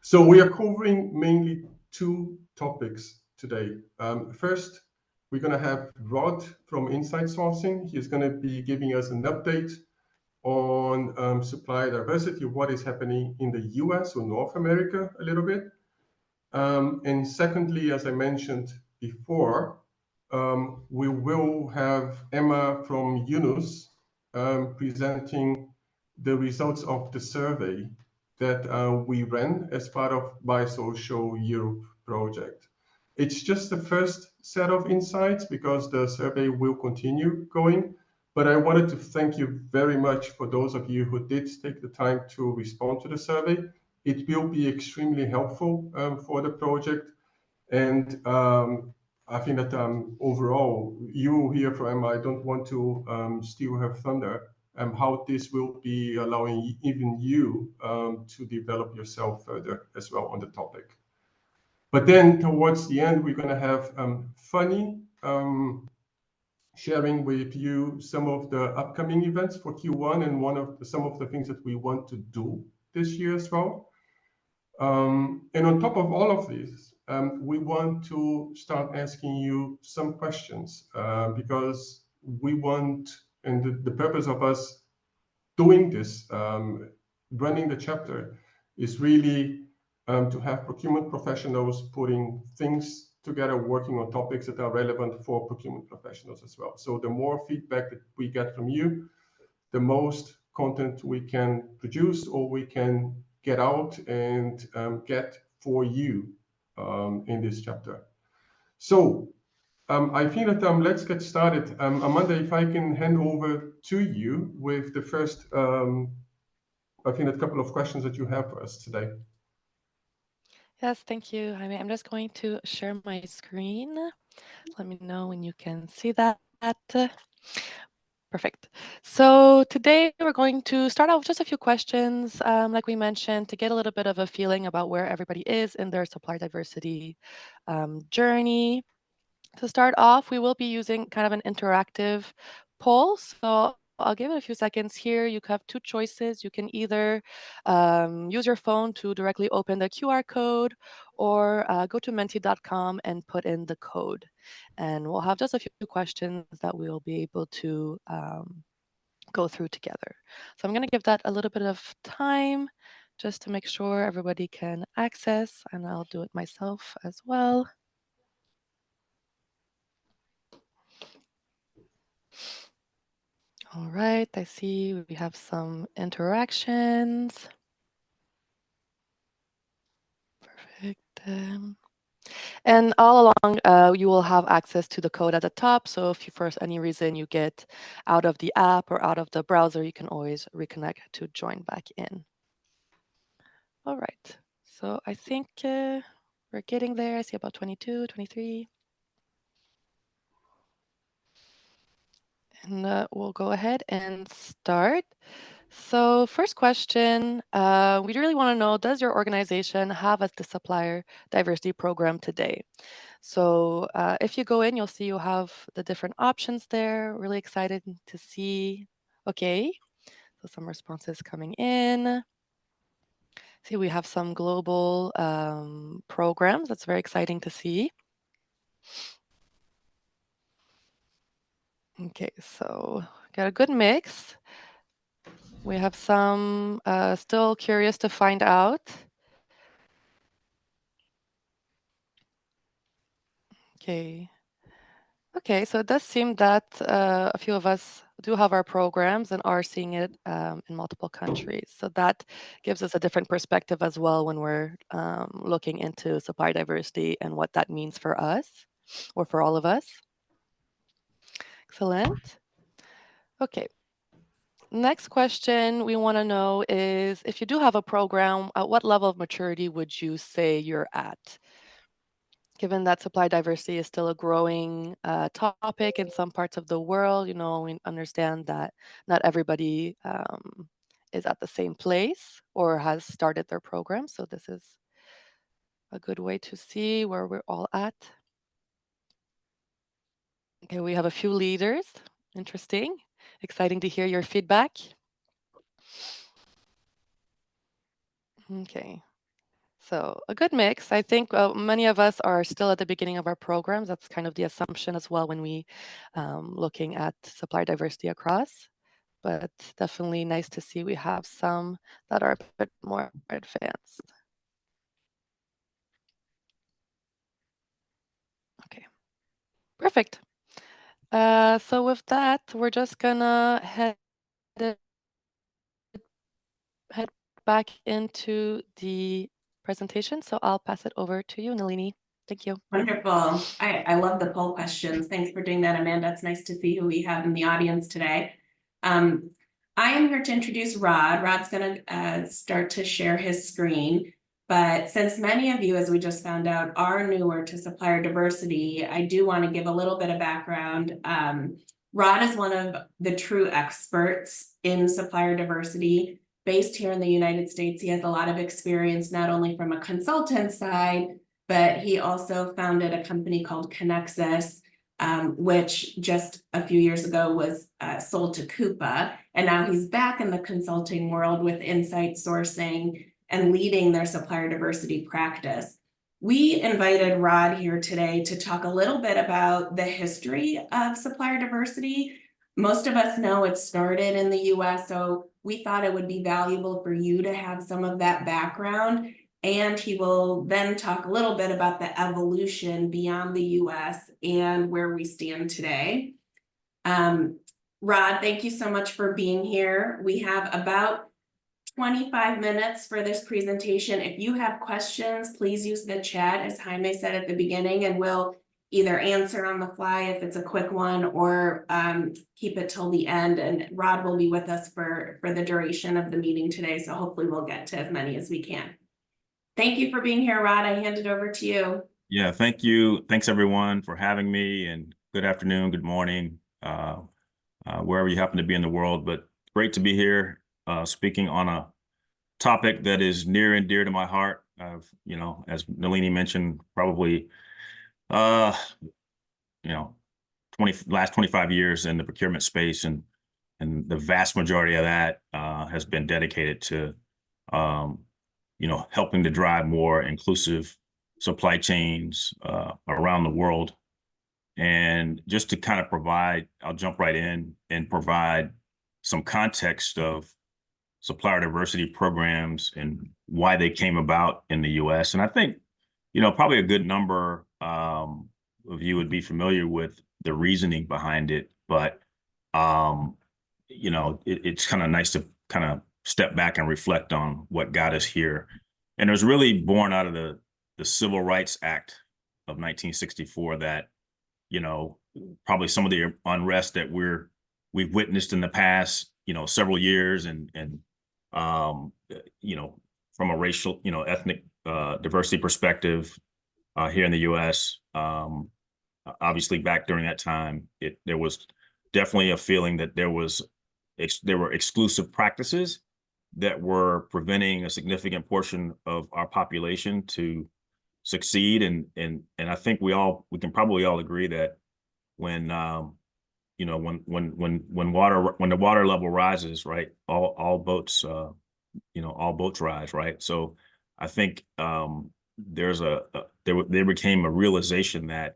So we are covering mainly two topics today. First, we're going to have Rod from Insight Sourcing. He's going to be giving us an update on supplier diversity, what is happening in the US or North America a little bit. And secondly, as I mentioned before, we will have Emma from Yunus presenting the results of the survey that we ran as part of Buy Social Europe project. It's just the first set of insights because the survey will continue going. But I wanted to thank you very much for those of you who did take the time to respond to the survey. It will be extremely helpful for the project. And I think that overall, you will hear from Emma. I don't want to steal her thunder. How this will be allowing even you to develop yourself further as well on the topic. But then towards the end, we're going to have Fanny sharing with you some of the upcoming events for Q1 and some of the things that we want to do this year as well. And on top of all of this, we want to start asking you some questions because we want, and the purpose of us doing this, running the chapter, is really to have procurement professionals putting things together, working on topics that are relevant for procurement professionals as well. So the more feedback that we get from you, the most content we can produce or we can get out and get for you in this chapter. So I think that let's get started. Amanda, if I can hand over to you with the first, I think a couple of questions that you have for us today. Yes, thank you, Jaime. I'm just going to share my screen. Let me know when you can see that. Perfect. So today we're going to start out with just a few questions, like we mentioned, to get a little bit of a feeling about where everybody is in their supplier diversity journey. To start off, we will be using kind of an interactive poll. So I'll give it a few seconds here. You have two choices. You can either use your phone to directly open the QR code or go to menti.com and put in the code. And we'll have just a few questions that we'll be able to go through together. So I'm going to give that a little bit of time just to make sure everybody can access, and I'll do it myself as well. All right, I see we have some interactions. Perfect. And all along, you will have access to the code at the top. So if you, for any reason you get out of the app or out of the browser, you can always reconnect to join back in. All right, so I think we're getting there. I see about 22, 23. And we'll go ahead and start. So first question, we really want to know, does your organization have the supplier diversity program today? So if you go in, you'll see you have the different options there. Really excited to see. Okay, so some responses coming in. See, we have some global programs. That's very exciting to see. Okay, so got a good mix. We have some still curious to find out. Okay. Okay, so it does seem that a few of us do have our programs and are seeing it in multiple countries. So that gives us a different perspective as well when we're looking into supplier diversity and what that means for us or for all of us. Excellent. Okay. Next question we want to know is, if you do have a program, at what level of maturity would you say you're at? Given that supply diversity is still a growing topic in some parts of the world, we understand that not everybody is at the same place or has started their program. So this is a good way to see where we're all at. Okay, we have a few leaders. Interesting. Exciting to hear your feedback. Okay. So a good mix. I think many of us are still at the beginning of our programs. That's kind of the assumption as well when we looking at supplier diversity across. But definitely nice to see we have some that are a bit more advanced. Okay, perfect. So with that, we're just gonna head back into the presentation. So I'll pass it over to you, Nalini. Thank you. Wonderful. I love the poll questions. Thanks for doing that, Amanda. It's nice to see who we have in the audience today. I am here to introduce Rod. Rod's going to start to share his screen. But since many of you, as we just found out, are newer to supplier diversity, I do want to give a little bit of background. Rod is one of the true experts in supplier diversity. Based here in the United States, he has a lot of experience, not only from a consultant side, but he also founded a company called Connexus, which just a few years ago was sold to Coupa. And now he's back in the consulting world with insight sourcing and leading their supplier diversity practice. We invited Rod here today to talk a little bit about the history of supplier diversity. Most of us know it started in the US, so we thought it would be valuable for you to have some of that background. And he will then talk a little bit about the evolution beyond the US and where we stand today. Rod, thank you so much for being here. We have about 25 minutes for this presentation. If you have questions, please use the chat, as Jaime said at the beginning, and we'll either answer on the fly if it's a quick one, or keep it till the end. And Rod will be with us for the duration of the meeting today, so hopefully we'll get to as many as we can. Thank you for being here, Rod. I hand it over to you. Yeah, thank you. Thanks, everyone, for having me, and good afternoon, good morning, wherever you happen to be in the world. But great to be here speaking on a topic that is near and dear to my heart. You know, as Nalini mentioned, probably, last 25 years in the procurement space, and the vast majority of that has been dedicated to helping to drive more inclusive supply chains around the world. And just to kind of provide, I'll jump right in and provide some context of supplier diversity programs and why they came about in the US. And I think, probably a good number of you would be familiar with the reasoning behind it, but, it's kind of nice to kind of step back and reflect on what got us here. And it was really born out of the Civil Rights Act of 1964 that, probably some of the unrest that we've witnessed in the past, several years, and from a racial, ethnic diversity perspective here in the US, obviously back during that time, there was definitely a feeling that there were exclusive practices that were preventing a significant portion of our population to succeed. And I think we can probably all agree that when the water level rises, right, all boats rise, right? So I think there became a realization that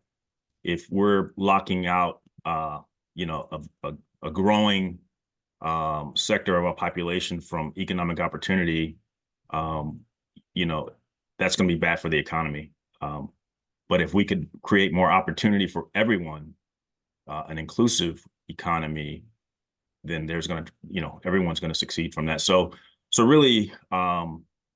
if we're locking out a growing sector of our population from economic opportunity, that's going to be bad for the economy. But if we could create more opportunity for everyone, an inclusive economy, then everyone's going to succeed from that. So really,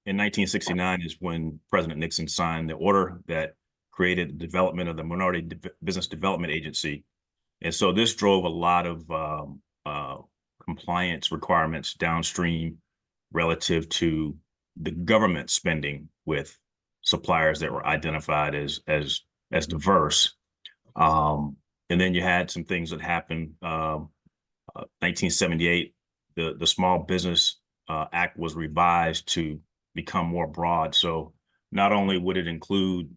in 1969 is when President Nixon signed the order that created the development of the Minority Business Development Agency. And so this drove a lot of compliance requirements downstream relative to the government spending with suppliers that were identified as diverse. And then you had some things that happened. 1978, the Small Business Act was revised to become more broad. So not only would it include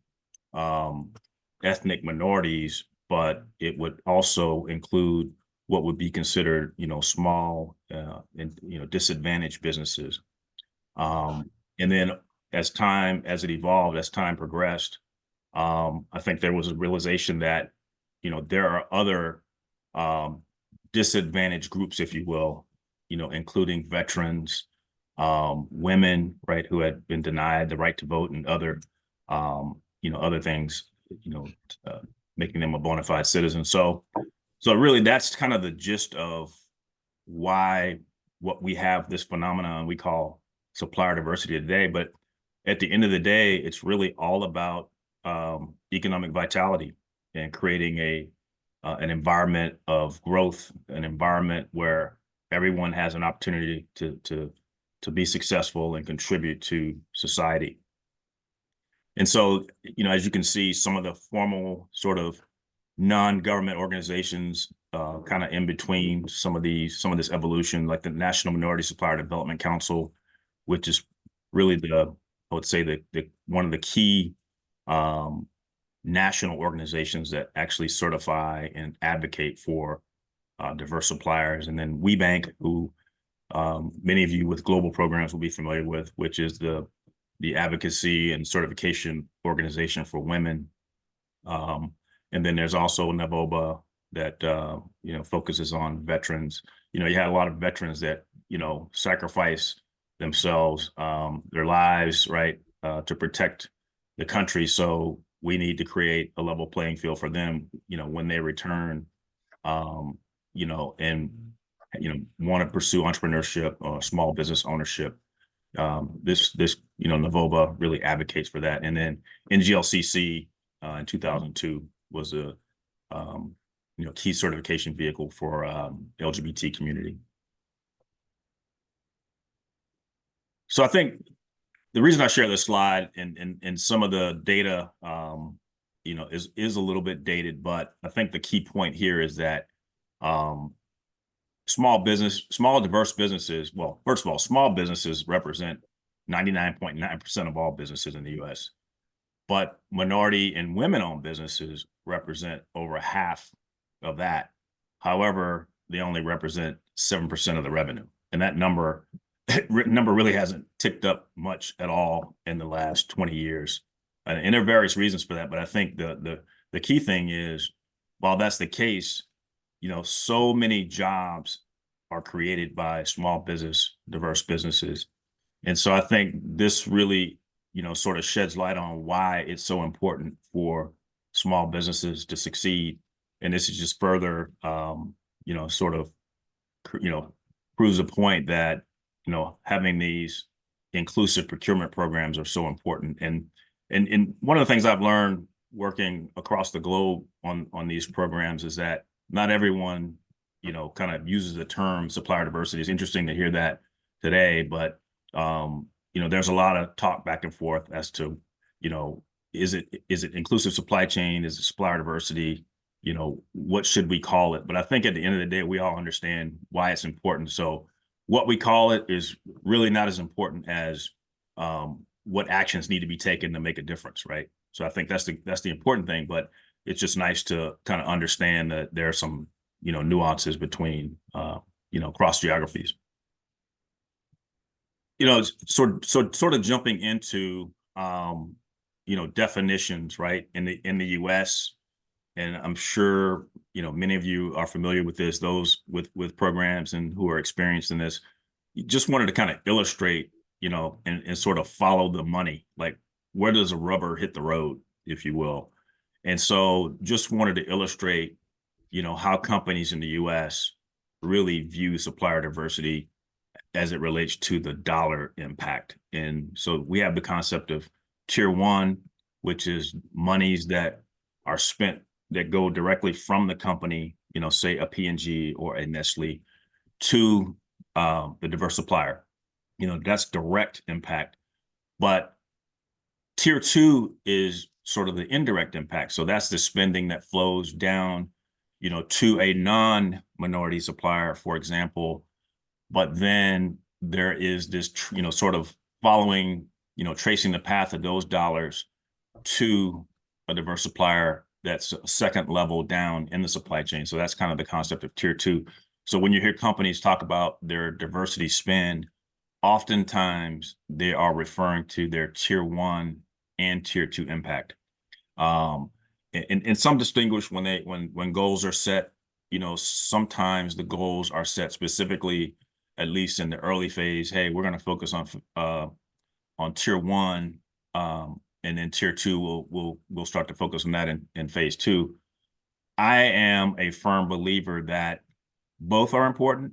ethnic minorities, but it would also include what would be considered, small and disadvantaged businesses. And then as it evolved, as time progressed, I think there was a realization that, there are other disadvantaged groups, if you will, including veterans, women, right, who had been denied the right to vote, and other, other things, making them a bona fide citizen. So really, that's kind of the gist of what we have this phenomenon we call supplier diversity today. But at the end of the day, it's really all about economic vitality and creating an environment of growth, an environment where everyone has an opportunity to be successful and contribute to society. And so, as you can see, some of the formal sort of non-government organizations kind of in between some of this evolution, like the National Minority Supplier Development Council, which is really I would say the one of the key national organizations that actually certify and advocate for diverse suppliers. And then WeBank, who many of you with global programs will be familiar with, which is the advocacy and certification organization for women. And then there's also NAVOBA that, focuses on veterans. You had a lot of veterans that, sacrifice themselves, their lives, right, to protect the country. So we need to create a level playing field for them, when they return, and, want to pursue entrepreneurship or small business ownership. This NAVOBA really advocates for that. And then NGLCC in 2002 was a key certification vehicle for LGBT community. So I think the reason I share this slide and some of the data is a little bit dated, but I think the key point here is that small diverse businesses, well, first of all, small businesses represent 99.9% of all businesses in the US. But minority and women-owned businesses represent over half of that. However, they only represent 7% of the revenue. And that number really hasn't ticked up much at all in the last 20 years. And there are various reasons for that. But I think the key thing is, while that's the case, so many jobs are created by small business, diverse businesses. And so I think this really, sort of sheds light on why it's so important for small businesses to succeed. And this is just further, sort of, proves a point that, having these inclusive procurement programs are so important. And one of the things I've learned working across the globe on these programs is that not everyone, kind of uses the term supplier diversity. It's interesting to hear that today, but there's a lot of talk back and forth as to, is it inclusive supply chain? Is it supplier diversity? What should we call it? But I think at the end of the day, we all understand why it's important. So what we call it is really not as important as what actions need to be taken to make a difference, right? So I think that's the important thing, but it's just nice to kind of understand that there are some, nuances between, cross geographies. Sort of jumping into, definitions, right? In the U.S., and I'm sure, many of you are familiar with this, those with programs and who are experienced in this. Just wanted to kind of illustrate, and sort of follow the money, like where does the rubber hit the road, if you will. And so just wanted to illustrate, how companies in the U.S. really view supplier diversity as it relates to the dollar impact. And so we have the concept of tier one, which is monies that are spent that go directly from the company, say a P&G or a Nestle, to the diverse supplier. That's direct impact. But tier two is sort of the indirect impact. So that's the spending that flows down, to a non-minority supplier, for example. But then there is this, sort of following, tracing the path of those dollars to a diverse supplier that's a second level down in the supply chain. So that's kind of the concept of tier two. So when you hear companies talk about their diversity spend, oftentimes they are referring to their tier 1 and tier 2 impact. And some distinguish when goals are set. You know, sometimes the goals are set specifically, at least in the early phase. Hey, we're going to focus on tier 1, and then tier 2 we'll start to focus on that in phase 2. I am a firm believer that both are important.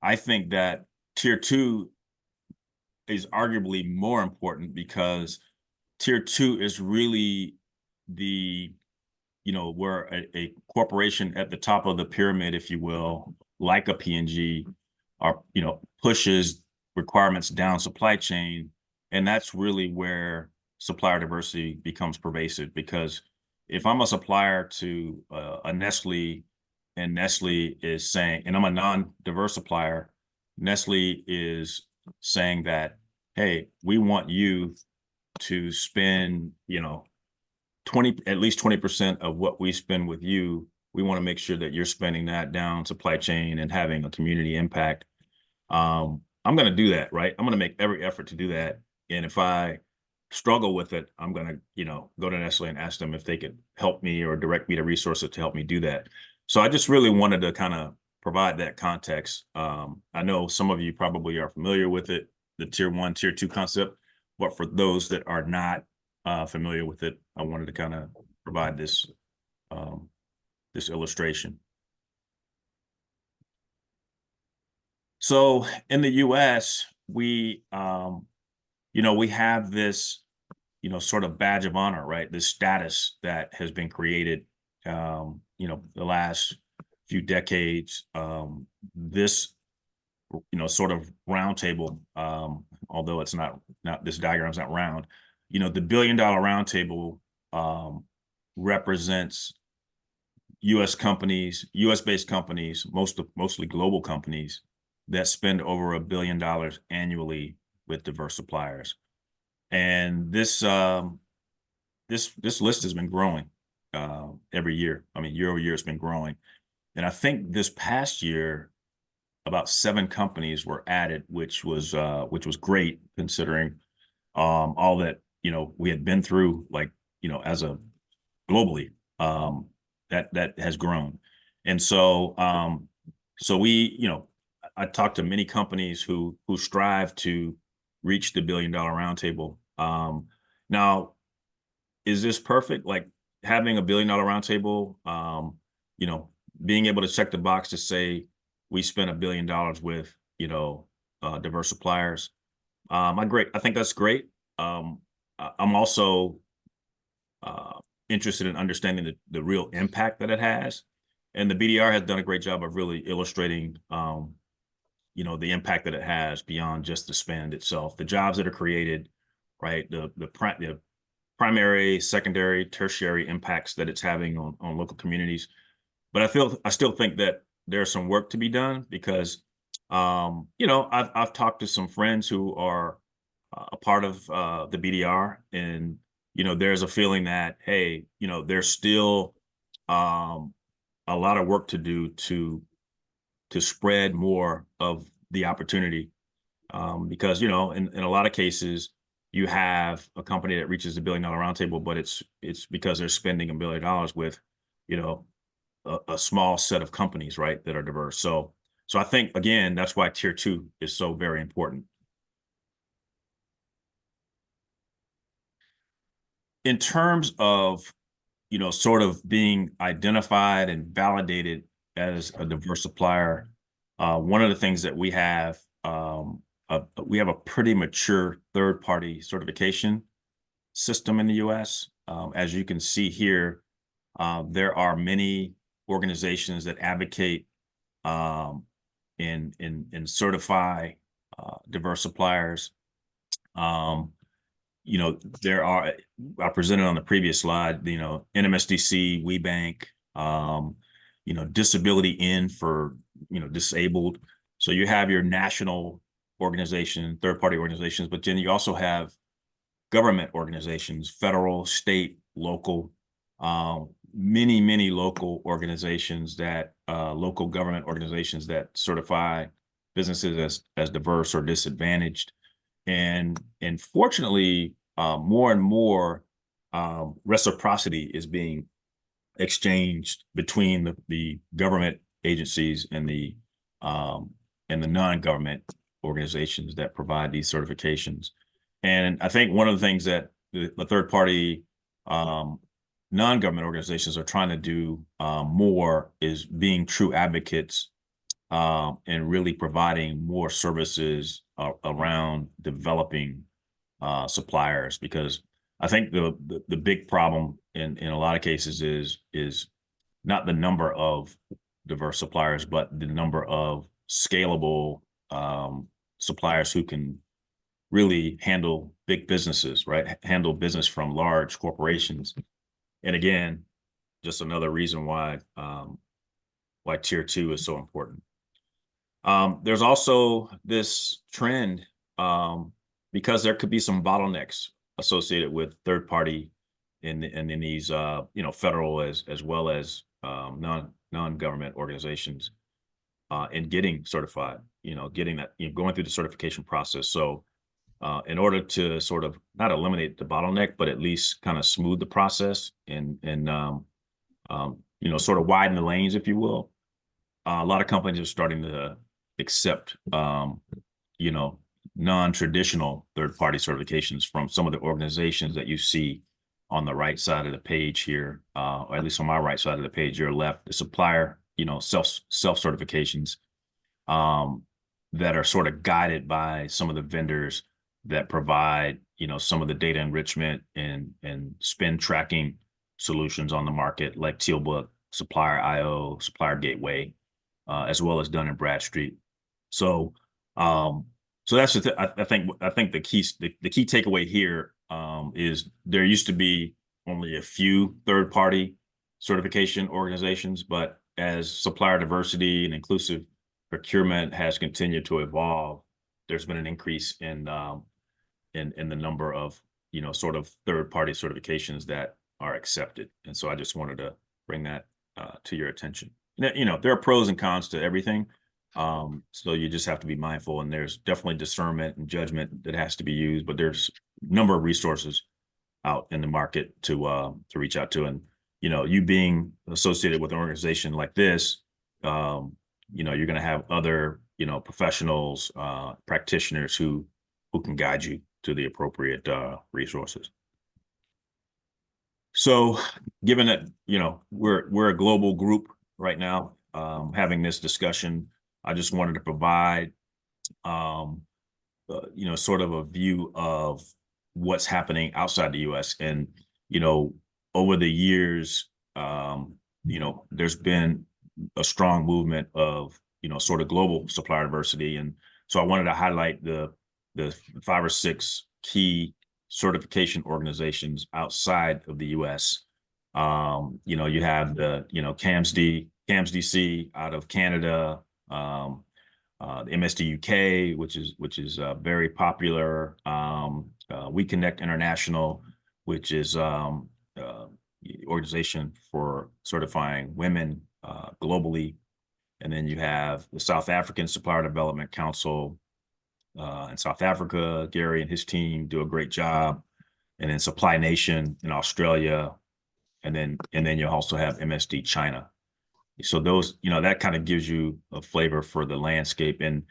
I think that tier 2 is arguably more important because tier 2 is really where a corporation at the top of the pyramid, if you will, like a P&G, pushes requirements down supply chain. And that's really where supplier diversity becomes pervasive, because if I'm a supplier to a Nestle, and Nestle is saying, and I'm a non-diverse supplier, Nestle is saying that, hey, we want you to spend, at least 20% of what we spend with you. We want to make sure that you're spending that down supply chain and having a community impact. I'm going to do that, right? I'm going to make every effort to do that. And if I struggle with it, I'm going to, go to Nestle and ask them if they could help me or direct me to resources to help me do that. So I just really wanted to kind of provide that context. I know some of you probably are familiar with it, the tier 1, tier 2 concept, but for those that are not familiar with it, I wanted to kind of provide this this illustration. So in the U.S., we have this, sort of badge of honor, right? This status that has been created, the last few decades. This, sort of roundtable, although it's not this diagram's not round, the $1 billion roundtable represents U.S. companies, U.S.-based companies, mostly global companies that spend over $1 billion annually with diverse suppliers. And this list has been growing every year. I mean, year over year, it's been growing. And I think this past year, about 7 companies were added, which was great, considering all that we had been through, like as a globally, that has grown. And so we I talked to many companies who strive to reach the $1 billion roundtable. Now, is this perfect? Like having a $1 billion roundtable, being able to check the box to say we spent $1 billion with diverse suppliers. I think that's great. I'm also interested in understanding the real impact that it has, and the BDR has done a great job of really illustrating the impact that it has beyond just the spend itself, the jobs that are created, right? The primary, secondary, tertiary impacts that it's having on local communities. But I still think that there's some work to be done, because I've talked to some friends who are a part of the BDR, and there's a feeling that, hey, there's still a lot of work to do to spread more of the opportunity, because in a lot of cases you have a company that reaches the $1 billion roundtable, but it's because they're spending $1 billion with a small set of companies, right, that are diverse. So I think, again, that's why tier 2 is so very important. In terms of sort of being identified and validated as a diverse supplier, one of the things that we have a pretty mature third-party certification system in the U.S. As you can see here, there are many organizations that advocate and certify diverse suppliers. There are, I presented on the previous slide, NMSDC, WeBank, Disability In for disabled. So you have your national organization, third-party organizations, but then you also have government organizations, federal, state, local, many local organizations that local government organizations that certify businesses as diverse or disadvantaged. And fortunately, more and more reciprocity is being exchanged between the government agencies and the non-government organizations that provide these certifications. And I think one of the things that the third-party non-government organizations are trying to do more is being true advocates and really providing more services around developing suppliers, because I think the big problem in a lot of cases is not the number of diverse suppliers, but the number of scalable suppliers who can really handle big businesses, right? Handle business from large corporations. And again, just another reason why Tier 2 is so important. There's also this trend because there could be some bottlenecks associated with third party in these federal as well as non-government organizations in getting certified, getting that, going through the certification process. So in order to sort of not eliminate the bottleneck, but at least kind of smooth the process and sort of widen the lanes, if you will, a lot of companies are starting to accept non-traditional third-party certifications from some of the organizations that you see on the right side of the page here, or at least on my right side of the page, your left, the supplier, self-certifications that are sort of guided by some of the vendors that provide, some of the data enrichment and spend tracking solutions on the market, like Tealbook, Supplier IO, Supplier Gateway, as well as Dun & Bradstreet. So that's I think the key takeaway here is there used to be only a few third-party certification organizations, but as supplier diversity and inclusive procurement has continued to evolve, there's been an increase in the number of sort of third-party certifications that are accepted. And so I just wanted to bring that to your attention. There are pros and cons to everything. So you just have to be mindful, and there's definitely discernment and judgment that has to be used, but there's a number of resources out in the market to reach out to. And, you being associated with an organization like this, you're going to have other, professionals, practitioners who can guide you to the appropriate resources. So given that, we're a global group right now, having this discussion, I just wanted to provide, sort of a view of what's happening outside the U.S. And, over the years, there's been a strong movement of, sort of global supplier diversity. And so I wanted to highlight the 5 or 6 key certification organizations outside of the U.S. You have the, CAMSDC out of Canada, the MSD UK, which is very popular. We Connect International, which is organization for certifying women globally. And then you have the South African Supplier Development Council in South Africa. Gary and his team do a great job. And then Supply Nation in Australia. And then you also have MSD China. So those, that kind of gives you a flavor for the landscape. And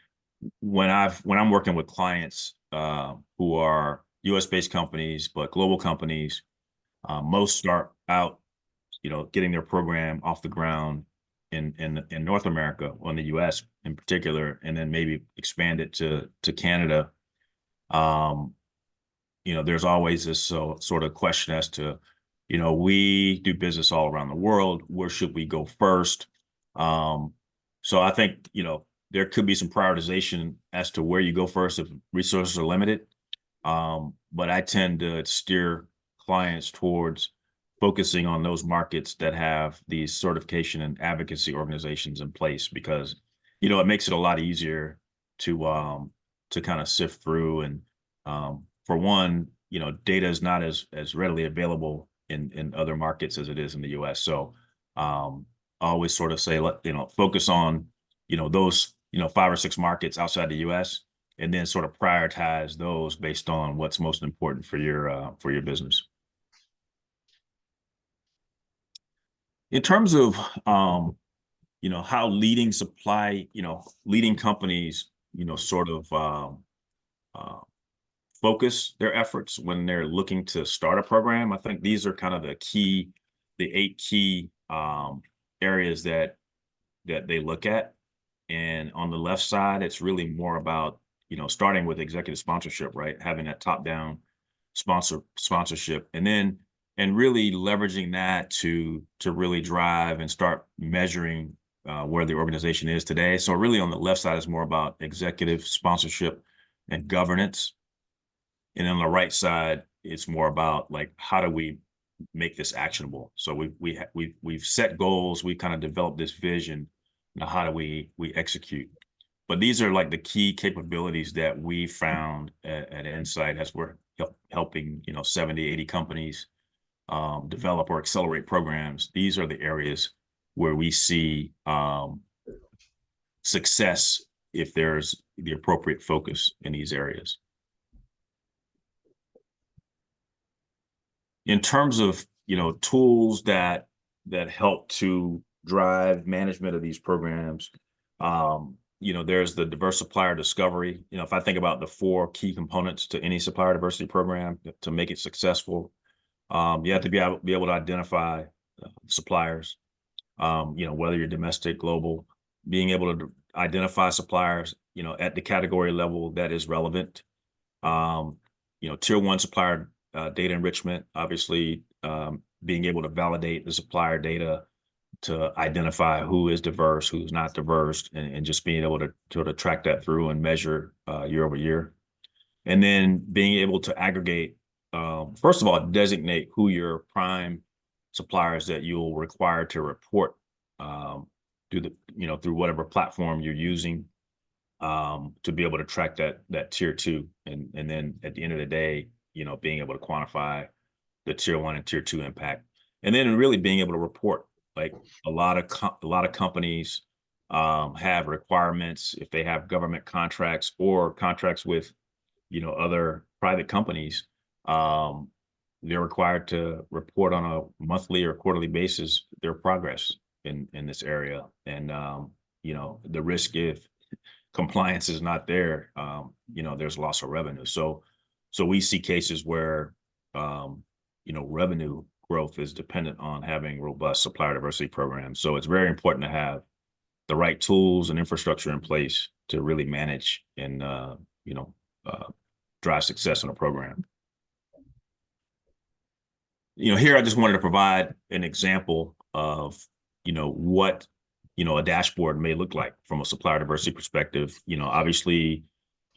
when I'm working with clients who are US-based companies, but global companies, most start out, getting their program off the ground in North America, or in the US in particular, and then maybe expand it to Canada. There's always this sort of question as to, we do business all around the world. Where should we go first? So I think, there could be some prioritization as to where you go first if resources are limited. But I tend to steer clients towards focusing on those markets that have these certification and advocacy organizations in place, because, it makes it a lot easier to kind of sift through. And for one, data is not as readily available in other markets as it is in the US. So I always sort of say, focus on, those 5 or 6 markets outside the US, and then sort of prioritize those based on what's most important for your business. In terms of how leading companies, sort of focus their efforts when they're looking to start a program, I think these are kind of the 8 key areas that they look at. And on the left side, it's really more about, starting with executive sponsorship, right? Having that top-down sponsorship, and really leveraging that to really drive and start measuring where the organization is today. So really on the left side is more about executive sponsorship and governance. And on the right side, it's more about like, how do we make this actionable? So we've set goals, we've kind of developed this vision. Now, how do we execute? But these are like the key capabilities that we found at Insight as we're helping 70, 80 companies develop or accelerate programs. These are the areas where we see success if there's the appropriate focus in these areas. In terms of tools that help to drive management of these programs, there's the diverse supplier discovery. If I think about the 4 key components to any supplier diversity program to make it successful, you have to be able to identify suppliers, whether you're domestic, global, being able to identify suppliers, at the category level that is relevant. Tier 1 supplier data enrichment, obviously, being able to validate the supplier data to identify who is diverse, who's not diverse, and just being able to track that through and measure year over year. And then being able to aggregate, first of all, designate who your prime suppliers that you'll require to report through whatever platform you're using, to be able to track that tier 2. And then at the end of the day, being able to quantify the tier 1 and tier 2 impact. And then really being able to report. Like a lot of companies have requirements if they have government contracts or contracts with other private companies. They're required to report on a monthly or quarterly basis their progress in this area. And the risk if compliance is not there, there's loss of revenue. So we see cases where revenue growth is dependent on having robust supplier diversity programs. So it's very important to have the right tools and infrastructure in place to really manage and drive success in a program. Here I just wanted to provide an example of what a dashboard may look like from a supplier diversity perspective. Obviously,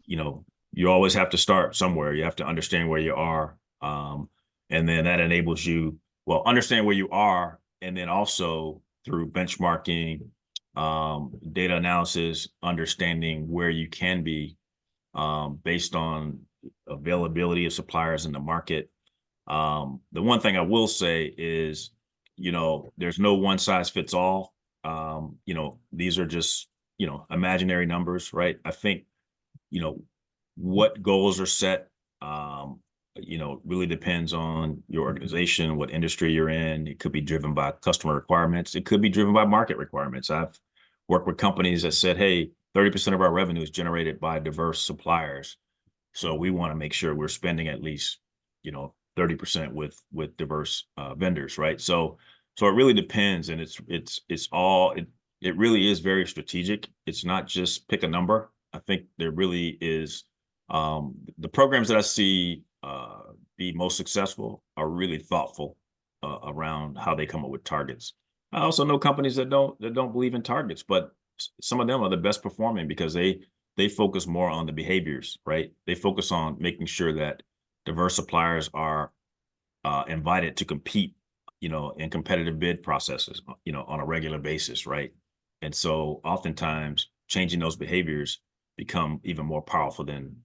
you always have to start somewhere. You have to understand where you are. And then that enables you, understand where you are, and then also through benchmarking, data analysis, understanding where you can be based on availability of suppliers in the market. The one thing I will say is, there's no one size fits all. These are just, imaginary numbers, right? I think, what goals are set, really depends on your organization, what industry you're in. It could be driven by customer requirements. It could be driven by market requirements. I've worked with companies that said, hey, 30% of our revenue is generated by diverse suppliers. So we want to make sure we're spending at least, 30% with diverse vendors, right? So it really depends, and it really is very strategic. It's not just pick a number. I think there really is the programs that I see be most successful are really thoughtful around how they come up with targets. I also know companies that don't believe in targets, but some of them are the best performing because they focus more on the behaviors, right? They focus on making sure that diverse suppliers are invited to compete, in competitive bid processes, on a regular basis, right? And so oftentimes changing those behaviors become even more powerful than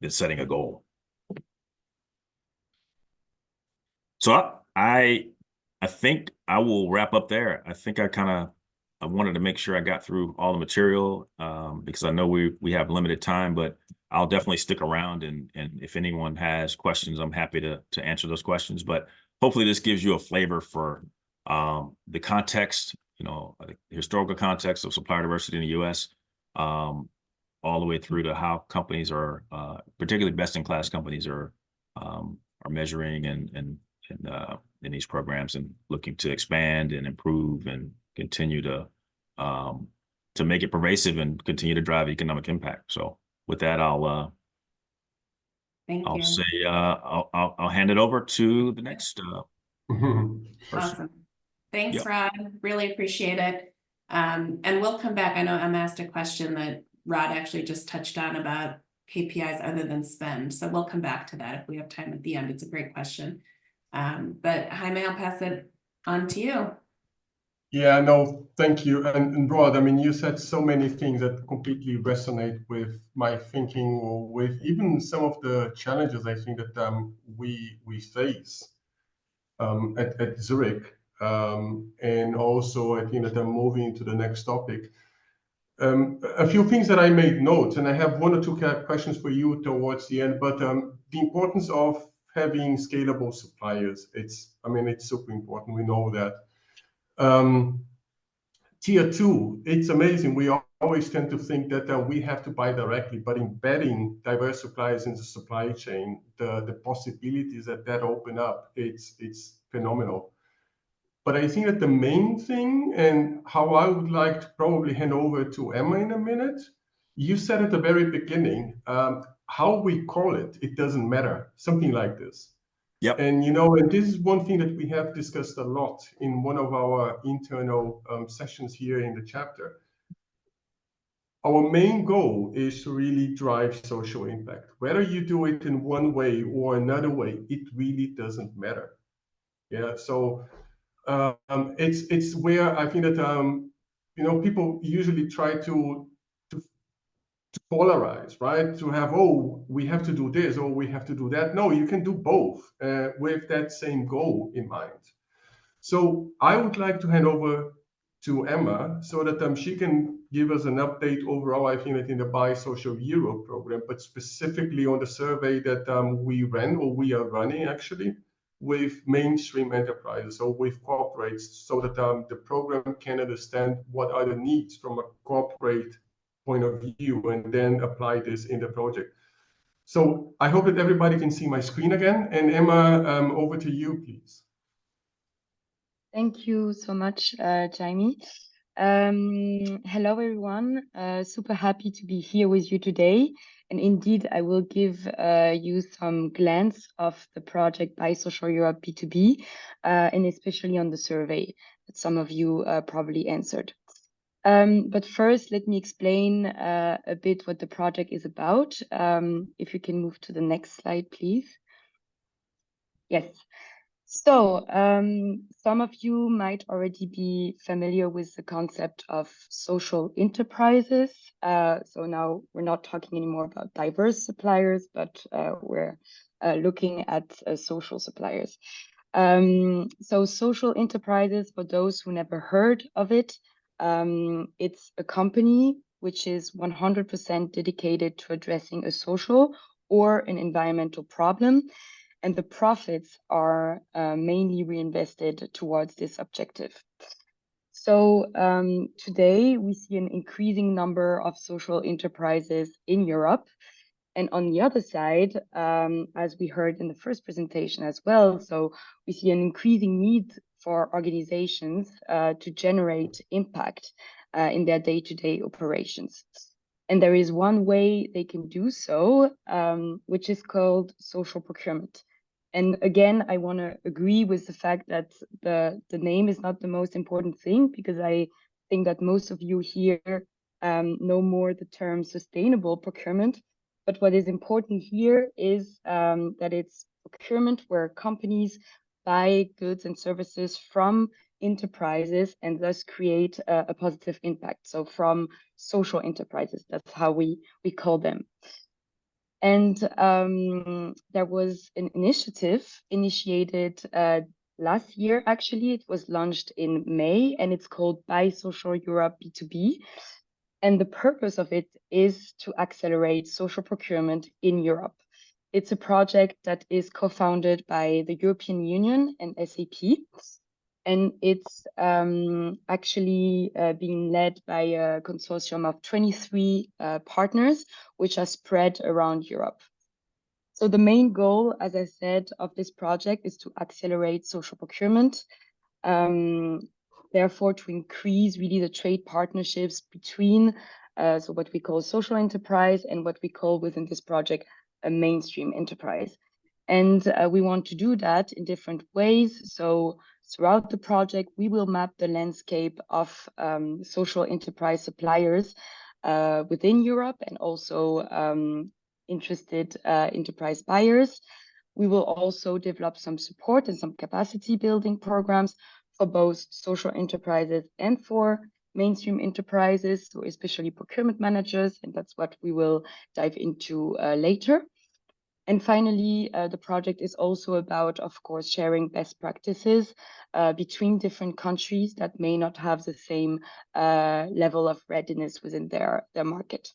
setting a goal. So I think I will wrap up there. I think I kind of wanted to make sure I got through all the material because I know we have limited time, but I'll definitely stick around, and if anyone has questions, I'm happy to answer those questions. But hopefully this gives you a flavor for the context, the historical context of supplier diversity in the U.S., all the way through to how companies are, particularly best-in-class companies, are measuring and in these programs and looking to expand and improve and continue to make it pervasive and continue to drive economic impact. So with that, I'll say I'll hand it over to the next person. Awesome. Thanks, Yep. Rod. Really appreciate it. And we'll come back. I know I'm asked a question that Rod actually just touched on about KPIs other than spend. So we'll come back to that if we have time at the end. It's a great question. But Jaime, I'll pass it on to you. Yeah, no, thank you. And Rod, I mean, you said so many things that completely resonate with my thinking, or with even some of the challenges I think that we face at Zurich. And also, I think that I'm moving into the next topic. A few things that I made notes, and I have one or two questions for you towards the end, but the importance of having scalable suppliers, it's super important. We know that. Tier 2, it's amazing. We always tend to think that we have to buy directly, but embedding diverse suppliers in the supply chain, the possibilities that open up, it's phenomenal. But I think that the main thing, and how I would like to probably hand over to Emma in a minute, you said at the very beginning, how we call it, it doesn't matter, something like this. Yep. And, and this is one thing that we have discussed a lot in one of our internal sessions here in the chapter. Our main goal is to really drive social impact. Whether you do it in one way or another way, it really doesn't matter. Yeah, so it's where I think that people usually try to polarize, right? To have, we have to do this or we have to do that. No, you can do both with that same goal in mind. So I would like to hand over to Emma so that she can give us an update overall, I think, that in the Buy Social Europe program, but specifically on the survey that we ran, or we are running actually, with mainstream enterprises, so with corporates, so that the program can understand what are the needs from a corporate point of view and then apply this in the project. So I hope that everybody can see my screen again. And Emma, over to you, please. Thank you so much, Jaime. Hello, everyone. Super happy to be here with you today. And indeed, I will give you some glance of the project Buy Social Europe B2B, and especially on the survey that some of you probably answered. But first, let me explain a bit what the project is about. If you can move to the next slide, please. Yes. So some of you might already be familiar with the concept of social enterprises. So now we're not talking anymore about diverse suppliers, but we're looking at social suppliers. So social enterprises, for those who never heard of it, it's a company which is 100% dedicated to addressing a social or an environmental problem. And the profits are mainly reinvested towards this objective. So today we see an increasing number of social enterprises in Europe. And on the other side, as we heard in the first presentation as well, so we see an increasing need for organizations to generate impact in their day-to-day operations. And there is one way they can do so, which is called social procurement. And again, I want to agree with the fact that the name is not the most important thing, because I think that most of you here know more the term sustainable procurement. But what is important here is that it's procurement where companies buy goods and services from enterprises and thus create a positive impact. So from social enterprises, that's how we call them. And there was an initiative initiated last year, actually. It was launched in May, and it's called Buy Social Europe B2B. And the purpose of it is to accelerate social procurement in Europe. It's a project that is co-founded by the European Union and SAP. And it's actually being led by a consortium of 23 partners, which are spread around Europe. So the main goal, as I said, of this project is to accelerate social procurement, therefore to increase really the trade partnerships between so what we call social enterprise and what we call within this project a mainstream enterprise. And we want to do that in different ways. So throughout the project, we will map the landscape of social enterprise suppliers within Europe and also interested enterprise buyers. We will also develop some support and some capacity building programs for both social enterprises and for mainstream enterprises, so especially procurement managers, and that's what we will dive into later. And finally, the project is also about, of course, sharing best practices between different countries that may not have the same level of readiness within their market,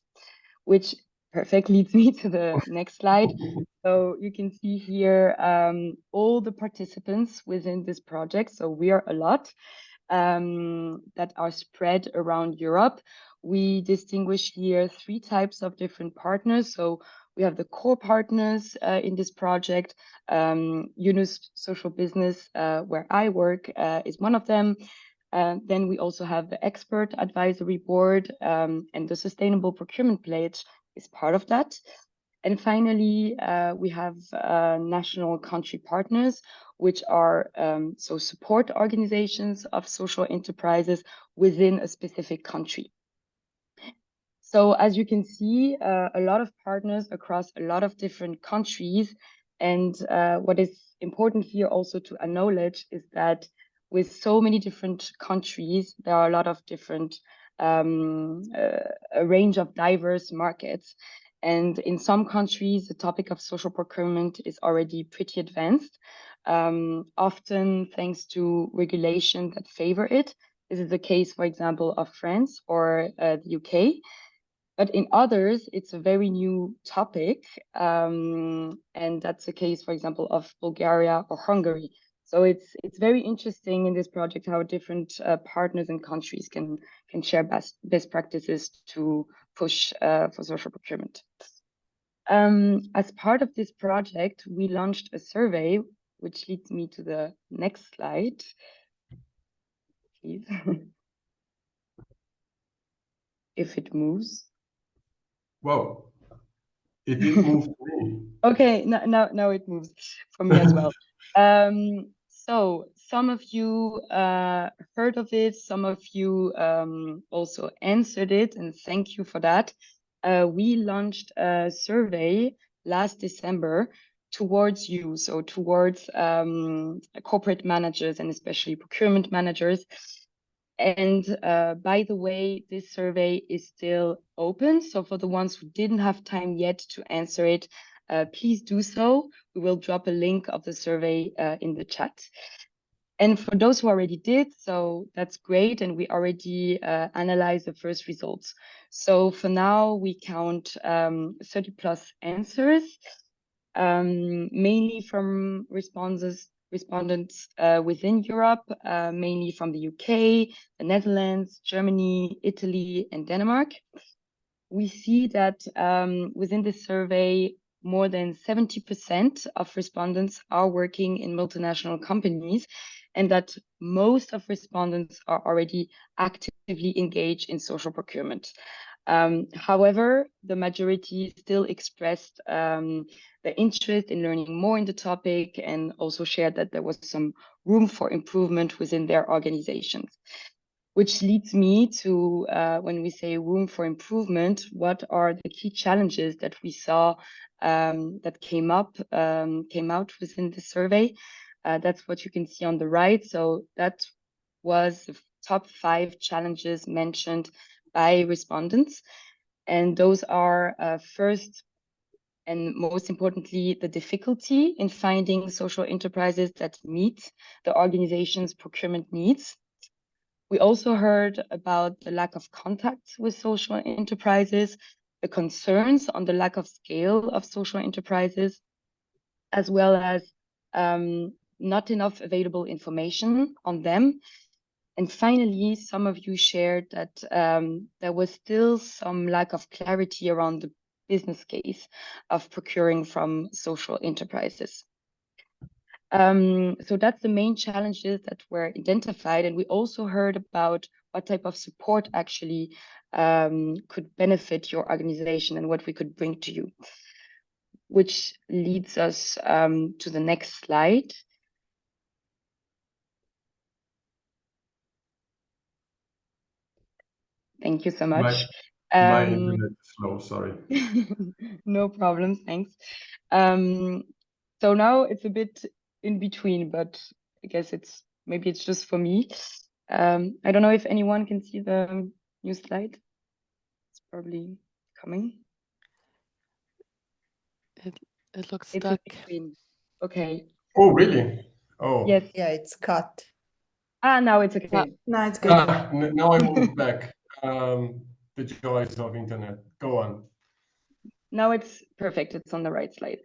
which perfectly leads me to the next slide. So you can see here all the participants within this project. So we are a lot that are spread around Europe. We distinguish here 3 types of different partners. So we have the core partners in this project. Yunus Social Business, where I work, is one of them. Then we also have the Expert Advisory Board, and the Sustainable Procurement Pledge is part of that. And finally, we have national country partners, which are so support organizations of social enterprises within a specific country. So as you can see, a lot of partners across a lot of different countries. And what is important here also to acknowledge is that with so many different countries, there are a lot of different, a range of diverse markets. And in some countries, the topic of social procurement is already pretty advanced, often thanks to regulation that favor it. This is the case, for example, of France or the UK. But in others, it's a very new topic. And that's the case, for example, of Bulgaria or Hungary. So it's very interesting in this project how different partners and countries can share best practices to push for social procurement. As part of this project, we launched a survey, which leads me to the next slide. Please. If it moves. Well, it did move to me. Okay, now it moves for me as well. So some of you heard of it, some of you also answered it, and thank you for that. We launched a survey last December towards you, so towards corporate managers and especially procurement managers. And by the way, this survey is still open. So for the ones who didn't have time yet to answer it, please do so. We will drop a link of the survey in the chat. And for those who already did, so that's great. And we already analyzed the first results. So for now, we count 30 plus answers, mainly from respondents within Europe, mainly from the UK, the Netherlands, Germany, Italy, and Denmark. We see that within this survey, more than 70% of respondents are working in multinational companies, and that most of respondents are already actively engaged in social procurement. However, the majority still expressed the interest in learning more in the topic and also shared that there was some room for improvement within their organizations. Which leads me to when we say room for improvement, what are the key challenges that we saw that came out within the survey? That's what you can see on the right. So that was the top 5 challenges mentioned by respondents. And those are first, and most importantly, the difficulty in finding social enterprises that meet the organization's procurement needs. We also heard about the lack of contact with social enterprises, the concerns on the lack of scale of social enterprises, as well as not enough available information on them. And finally, some of you shared that there was still some lack of clarity around the business case of procuring from social enterprises. So that's the main challenges that were identified. And we also heard about what type of support actually could benefit your organization and what we could bring to you, which leads us to the next slide. Thank you so much. My internet is slow, sorry. No problem, thanks. So now it's a bit in between, but I guess maybe it's just for me. I don't know if anyone can see the new slide. It's probably coming. It looks It's stuck. in between. Okay. Oh, really? Oh. Yes. Yeah, it's cut. Now it's okay. No, it's good. Now I moved back. The joys of internet. Go on. Now it's perfect. It's on the right slide.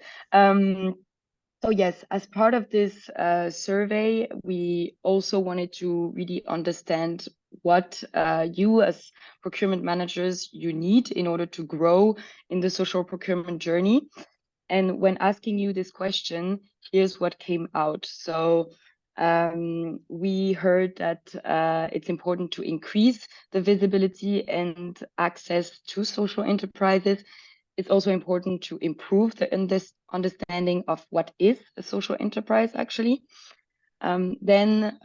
So yes, as part of this survey, we also wanted to really understand what you as procurement managers you need in order to grow in the social procurement journey. And when asking you this question, here's what came out. So we heard that it's important to increase the visibility and access to social enterprises. It's also important to improve the understanding of what is a social enterprise actually. Then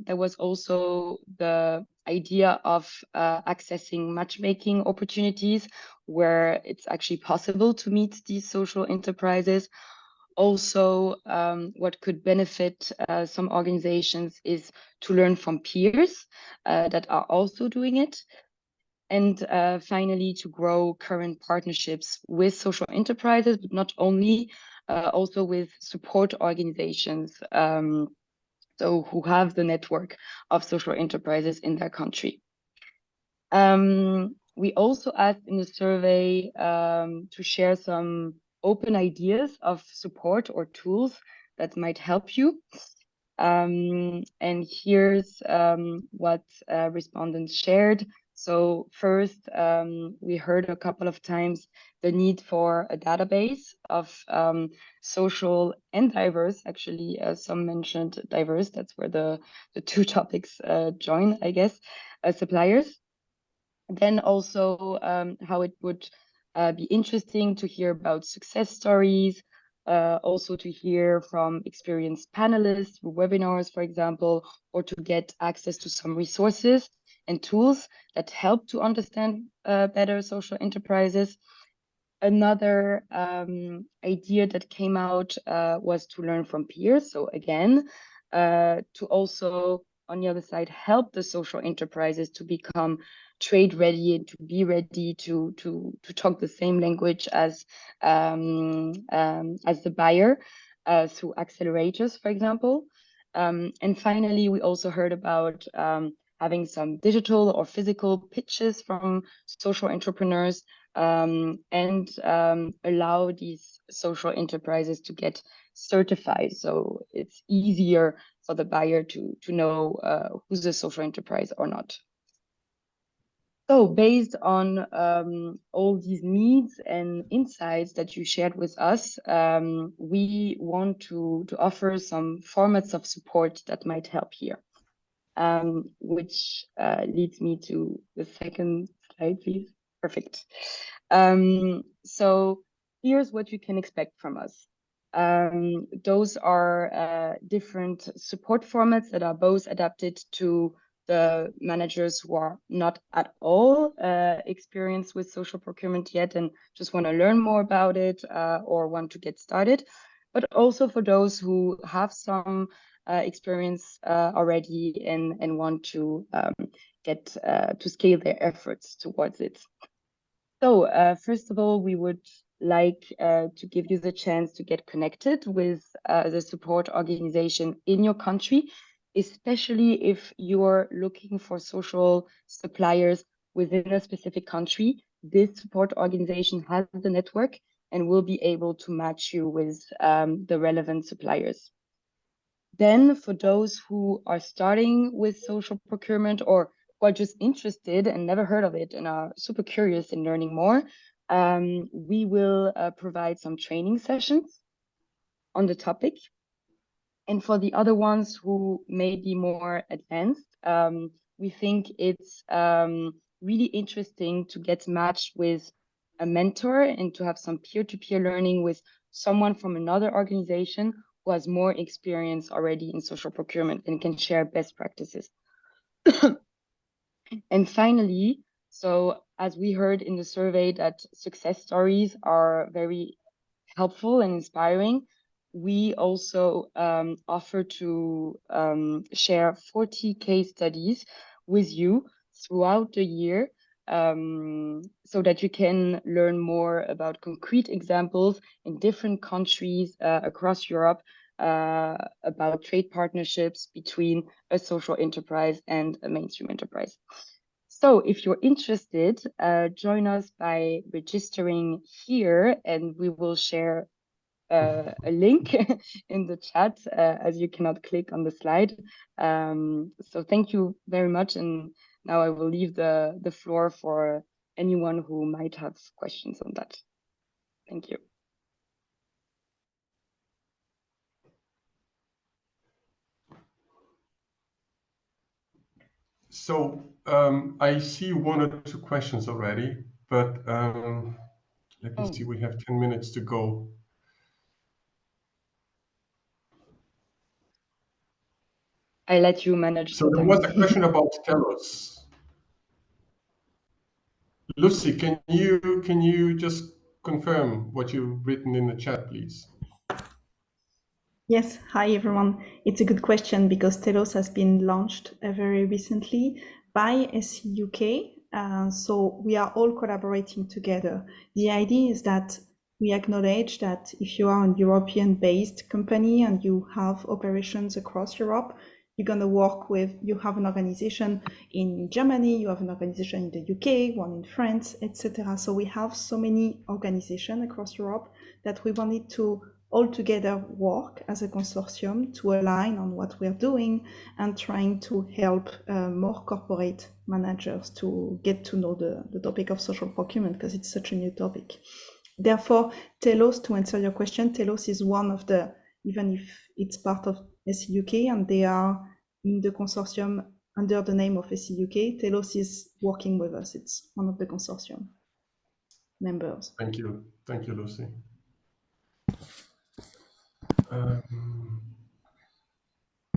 there was also the idea of accessing matchmaking opportunities where it's actually possible to meet these social enterprises. Also, what could benefit some organizations is to learn from peers that are also doing it. And finally, to grow current partnerships with social enterprises, but not only, also with support organizations, so who have the network of social enterprises in their country. We also asked in the survey to share some open ideas of support or tools that might help you. And here's what respondents shared. So first, we heard a couple of times the need for a database of social and diverse, actually some mentioned diverse, that's where the two topics join, I guess, suppliers. Then also how it would be interesting to hear about success stories, also to hear from experienced panelists through webinars, for example, or to get access to some resources and tools that help to understand better social enterprises. Another idea that came out was to learn from peers. So again, to also, on the other side, help the social enterprises to become trade ready and to be ready to talk the same language as the buyer through accelerators, for example. And finally, we also heard about having some digital or physical pitches from social entrepreneurs and allow these social enterprises to get certified. So it's easier for the buyer to know who's a social enterprise or not. So based on all these needs and insights that you shared with us, we want to offer some formats of support that might help here, which leads me to the second slide, please. Perfect. So here's what you can expect from us. Those are different support formats that are both adapted to the managers who are not at all experienced with social procurement yet and just want to learn more about it or want to get started, but also for those who have some experience already and want to get to scale their efforts towards it. So first of all, we would like to give you the chance to get connected with the support organization in your country, especially if you're looking for social suppliers within a specific country. This support organization has the network and will be able to match you with the relevant suppliers. Then for those who are starting with social procurement or who are just interested and never heard of it and are super curious in learning more, we will provide some training sessions on the topic. And for the other ones who may be more advanced, we think it's really interesting to get matched with a mentor and to have some peer-to-peer learning with someone from another organization who has more experience already in social procurement and can share best practices. And finally, so as we heard in the survey that success stories are very helpful and inspiring, we also offer to share 40 case studies with you throughout the year so that you can learn more about concrete examples in different countries across Europe about trade partnerships between a social enterprise and a mainstream enterprise. So if you're interested, join us by registering here, and we will share a link in the chat as you cannot click on the slide. So thank you very much. And now I will leave the floor for anyone who might have questions on that. Thank you. So I see 1 or 2 questions already, but let me see, we have 10 minutes to go. I let you manage. So there was a question about Telos. Lucy, can you just confirm what you've written in the chat, please? Yes, hi everyone. It's a good question because Telos has been launched very recently by SUK. So we are all collaborating together. The idea is that we acknowledge that if you are a European-based company and you have operations across Europe, you're going to work with, you have an organization in Germany, you have an organization in the UK, one in France, etc. So we have so many organizations across Europe that we wanted to all together work as a consortium to align on what we're doing and trying to help more corporate managers to get to know the topic of social procurement because it's such a new topic. Therefore, Telos, to answer your question, Telos is one of the, even if it's part of SUK and they are in the consortium under the name of SUK, Telos is working with us. It's one of the consortium members. Thank you, Lucy.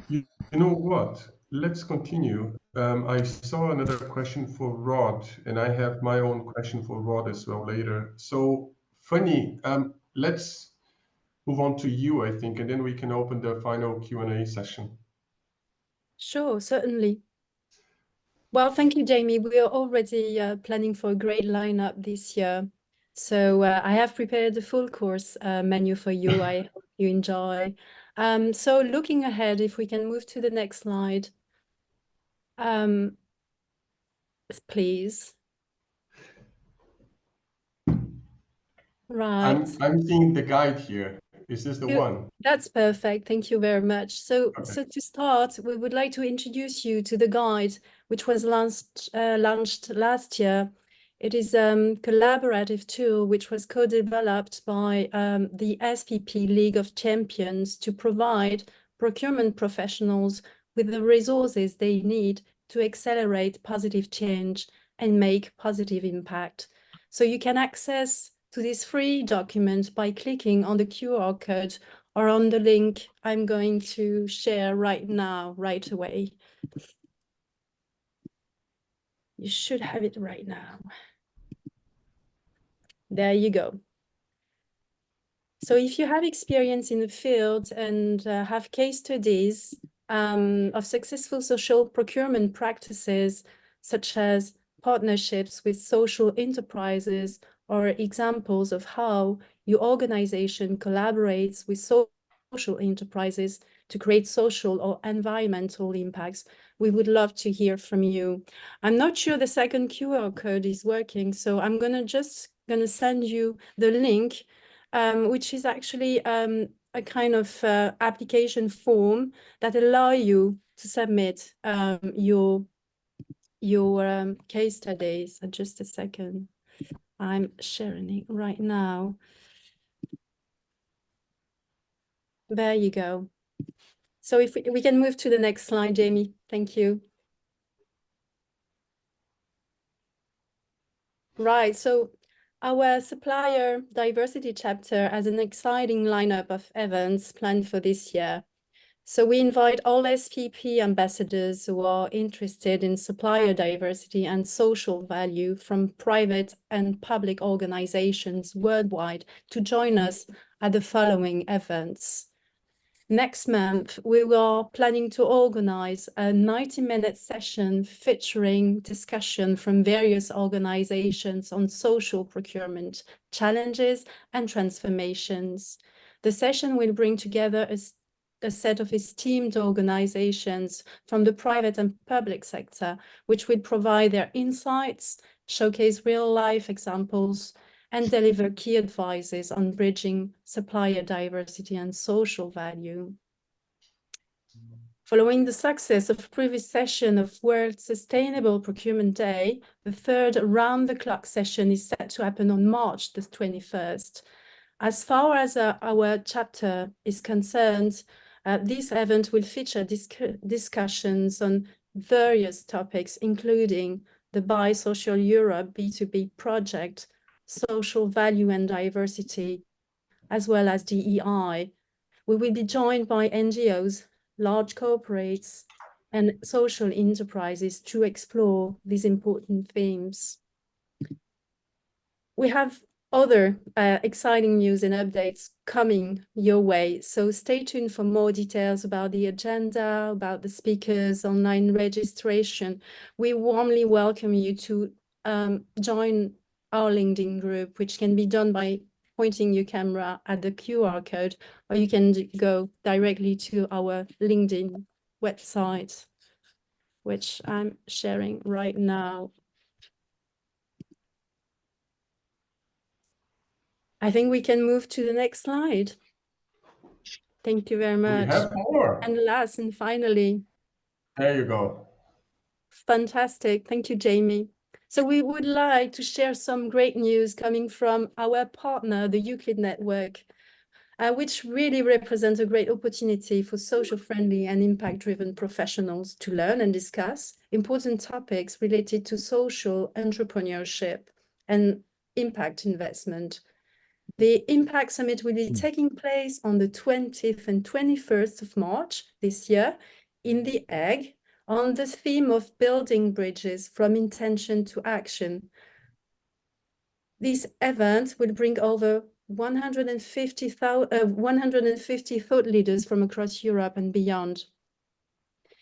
You know what? Let's continue. I saw another question for Rod, and I have my own question for Rod as well later. So, Fanny, let's move on to you, I think, and then we can open the final Q&A session. Sure, certainly. Well, thank you, Jamie. We are already planning for a great lineup this year. So I have prepared the full course menu for you. I hope you enjoy. So looking ahead, if we can move to the next slide, please. Right. I'm seeing the guide here. Is this the one? That's perfect. Thank you very much. So, Okay. so to start, we would like to introduce you to the guide, which was launched last year. It is a collaborative tool which was co-developed by the SPP League of Champions to provide procurement professionals with the resources they need to accelerate positive change and make positive impact. So you can access to this free document by clicking on the QR code or on the link I'm going to share right now, right away. You should have it right now. There you go. So if you have experience in the field and have case studies of successful social procurement practices, such as partnerships with social enterprises are examples of how your organization collaborates with social enterprises to create social or environmental impacts. We would love to hear from you. I'm not sure the second QR code is working, so I'm just gonna send you the link, which is actually a kind of application form that allow you to submit your case studies. Just a second. I'm sharing it right now. There you go. So if we can move to the next slide, Jamie. Thank you. Right, so our Supplier Diversity Chapter has an exciting lineup of events planned for this year. So we invite all SPP ambassadors who are interested in supplier diversity and social value from private and public organizations worldwide to join us at the following events. Next month, we are planning to organize a 90-minute session featuring discussion from various organizations on social procurement challenges and transformations. The session will bring together a set of esteemed organizations from the private and public sector, which will provide their insights, showcase real-life examples, and deliver key advices on bridging supplier diversity and social value. Following the success of previous session of World Sustainable Procurement Day, the third round-the-clock session is set to happen on March the 21st. As far as our chapter is concerned, this event will feature discussions on various topics, including the Buy Social Europe B2B project, social value and diversity, as well as DEI. We will be joined by NGOs, large corporates, and social enterprises to explore these important themes. We have other exciting news and updates coming your way, so stay tuned for more details about the agenda, about the speakers, online registration. We warmly welcome you to join our LinkedIn group, which can be done by pointing your camera at the QR code, or you can go directly to our LinkedIn website, which I'm sharing right now. I think we can move to the next slide. Thank you very much. We have more. And last and finally. There you go. Fantastic. Thank you, Jamie. So we would like to share some great news coming from our partner, the Euclid Network, which really represents a great opportunity for social-friendly and impact-driven professionals to learn and discuss important topics related to social entrepreneurship and impact investment. The Impact Summit will be taking place on the 20th and 21st of March this year in The Egg on the theme of building bridges from intention to action. This event will bring over 150 thought leaders from across Europe and beyond.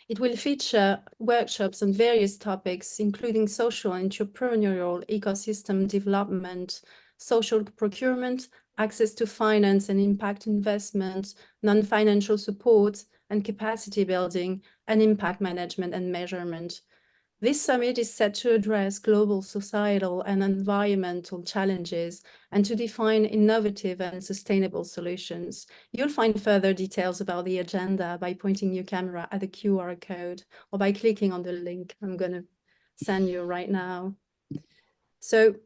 It will feature workshops on various topics, including social entrepreneurial ecosystem development, social procurement, access to finance and impact investment, non-financial support and capacity building, and impact management and measurement. This summit is set to address global societal and environmental challenges and to define innovative and sustainable solutions. You'll find further details about the agenda by pointing your camera at the QR code or by clicking on the link I'm going to send you right now. So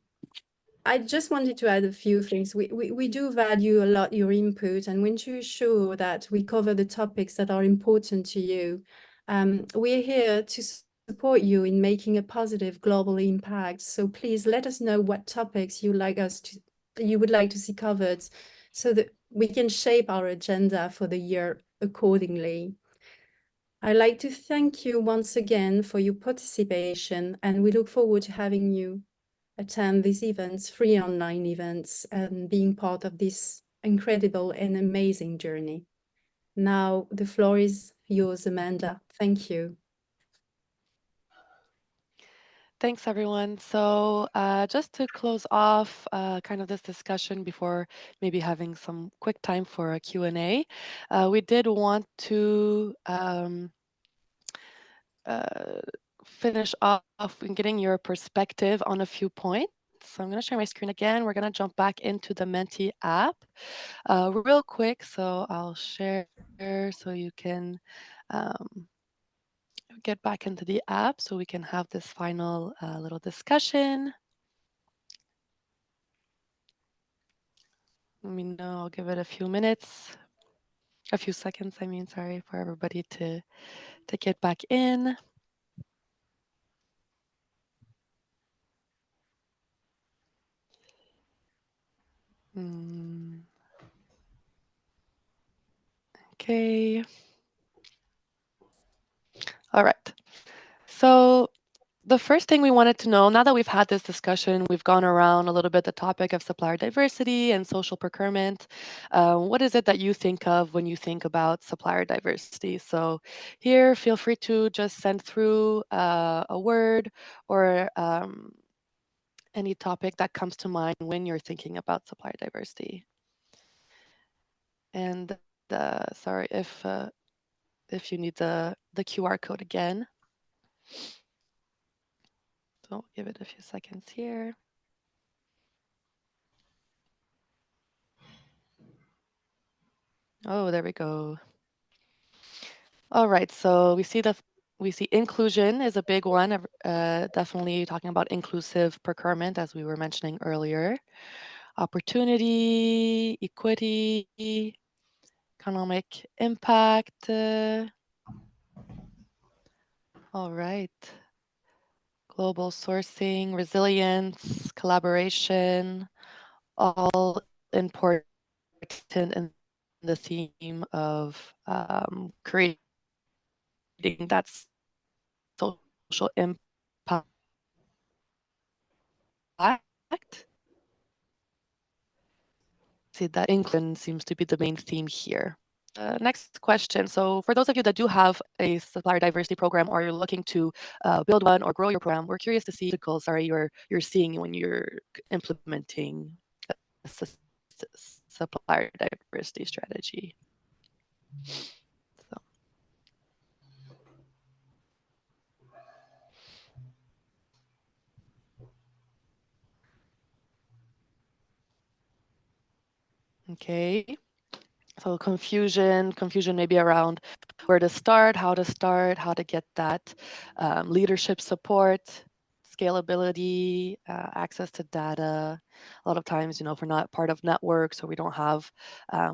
I just wanted to add a few things. We do value a lot your input and want to ensure that we cover the topics that are important to you. We're here to support you in making a positive global impact. So please let us know what topics you would like to see covered so that we can shape our agenda for the year accordingly. I'd like to thank you once again for your participation, and we look forward to having you attend these events, free online events, and being part of this incredible and amazing journey. Now the floor is yours, Amanda. Thank you. Thanks, everyone. So just to close off kind of this discussion before maybe having some quick time for a Q&A, we did want to finish off in getting your perspective on a few points. So I'm going to share my screen again. We're going to jump back into the Menti app real quick. So I'll share so you can get back into the app so we can have this final little discussion. Let me know. I'll give it a few minutes, a few seconds. I mean, sorry, for everybody to get back in. Okay. All right. So the first thing we wanted to know, now that we've had this discussion, we've gone around a little bit the topic of supplier diversity and social procurement. What is it that you think of when you think about supplier diversity? So here, feel free to just send through a word or any topic that comes to mind when you're thinking about supplier diversity. And sorry if you need the QR code again. So I'll give it a few seconds here. Oh, there we go. All right, so we see inclusion is a big one. Definitely talking about inclusive procurement, as we were mentioning earlier. Opportunity, equity, economic impact. All right. Global sourcing, resilience, collaboration, all important in the theme of creating that social impact. See that inclusion seems to be the main theme here. Next question. So for those of you that do have a supplier diversity program or you're looking to build one or grow your program, we're curious to see the goals you're seeing when you're implementing a supplier diversity strategy. So. Okay. So confusion maybe around where to start, how to get that leadership support, scalability, access to data. A lot of times, if we're not part of networks or we don't have, I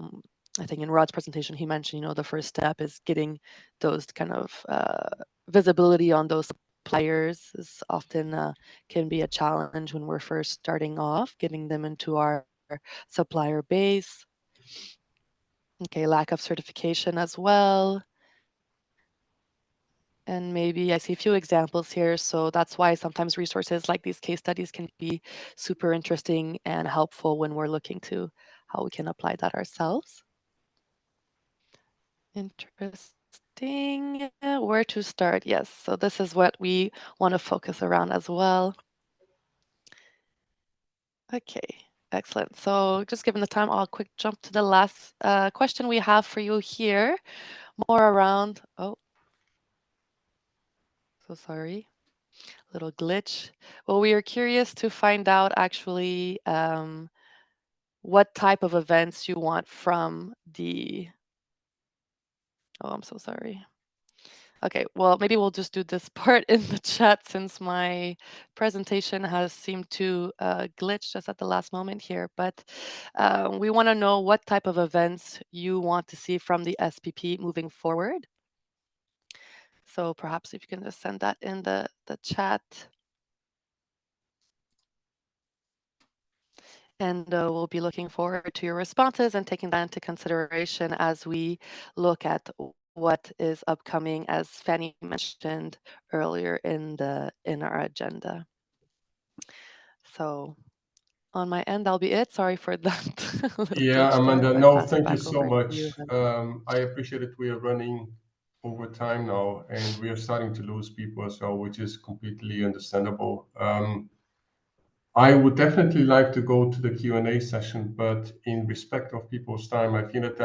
think in Rod's presentation, he mentioned, the first step is getting those kind of visibility on those suppliers is often can be a challenge when we're first starting off, getting them into our supplier base. Okay, lack of certification as well. And maybe I see a few examples here. So that's why sometimes resources like these case studies can be super interesting and helpful when we're looking to how we can apply that ourselves. Interesting. Where to start? Yes. So this is what we want to focus around as well. Okay. Excellent. So just given the time, I'll quick jump to the last question we have for you here. More around, so sorry, little glitch. Well, we are curious to find out actually what type of events you want from the, I'm so sorry. Okay, well, maybe we'll just do this part in the chat since my presentation has seemed to glitch just at the last moment here. But we want to know what type of events you want to see from the SPP moving forward. So perhaps if you can just send that in the chat. And we'll be looking forward to your responses and taking that into consideration as we look at what is upcoming, as Fanny mentioned earlier in our agenda. So on my end, that'll be it. Sorry for that. Yeah, Amanda, no, thank you so much. I appreciate it. We are running over time now, and we are starting to lose people as well, which is completely understandable. I would definitely like to go to the Q&A session, but in respect of people's time, I feel that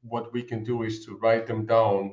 what we can do is to write them down